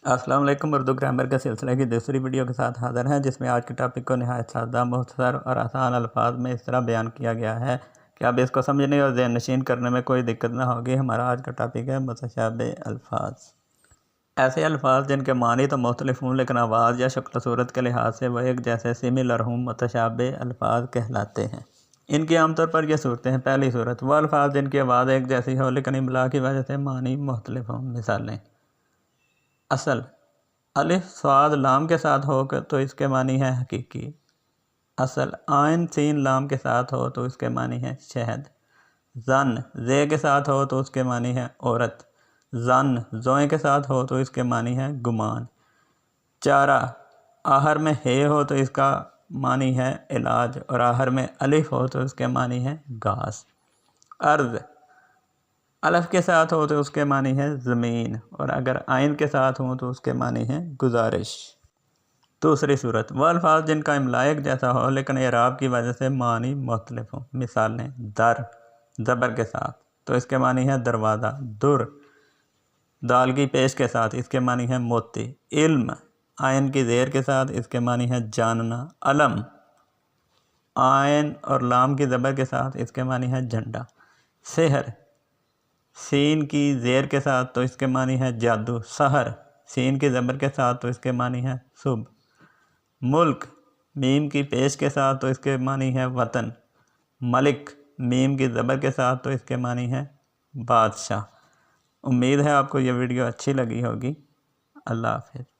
السلام علیکم۔ اردو گرامر کے سلسلے کی دوسری ویڈیو کے ساتھ حاضر ہیں، جس میں آج کے ٹاپک کو نہایت سادہ، مختصر اور آسان الفاظ میں اس طرح بیان کیا گیا ہے کہ اب اس کو سمجھنے اور ذہن نشین کرنے میں کوئی دقت نہ ہوگی۔ ہمارا آج کا ٹاپک ہے متشابہ الفاظ۔ ایسے الفاظ جن کے معنی تو مختلف ہوں لیکن آواز یا شکل و صورت کے لحاظ سے وہ ایک جیسے سملر ہوں، متشابہ الفاظ کہلاتے ہیں۔ ان کی عام طور پر یہ صورتیں ہیں۔ پہلی صورت، وہ الفاظ جن کی آواز ایک جیسی ہو لیکن املا کی وجہ سے معنی مختلف ہوں۔ مثالیں: اصل، الف صاد لام کے ساتھ ہو تو اس کے معنی ہے حقیقی۔ اصل عین سین لام کے ساتھ ہو تو اس کے معنی ہے شہد۔ زن زے کے ساتھ ہو تو اس کے معنی ہے عورت۔ زن زوئیں کے ساتھ ہو تو اس کے معنی ہے گمان۔ چارہ آخر میں ہے ہو تو اس کا معنی ہے علاج، اور آخر میں الف ہو تو اس کے معنی ہے گھاس۔ ارض الف کے ساتھ ہو تو اس کے معنی ہے زمین، اور اگر عین کے ساتھ ہوں تو اس کے معنی ہے گزارش۔ دوسری صورت، وہ الفاظ جن کا املا ایک جیسا ہو لیکن اعراب کی وجہ سے معنی مختلف ہوں۔ مثالیں: در زبر کے ساتھ تو اس کے معنی ہے دروازہ۔ در دال کی پیش کے ساتھ اس کے معنی ہے موتی۔ علم عین کی زیر کے ساتھ اس کے معنی ہے جاننا۔ علم عین اور لام کی زبر کے ساتھ اس کے معنی ہے جھنڈا۔ سحر سین کی زیر کے ساتھ تو اس کے معنی ہے جادو۔ سحر سین کی زبر کے ساتھ تو اس کے معنی ہے صبح۔ ملک میم کی پیش کے ساتھ تو اس کے معنی ہے وطن۔ ملک میم کی زبر کے ساتھ تو اس کے معنی ہے بادشاہ۔ امید ہے آپ کو یہ ویڈیو اچھی لگی ہوگی۔ اللہ حافظ۔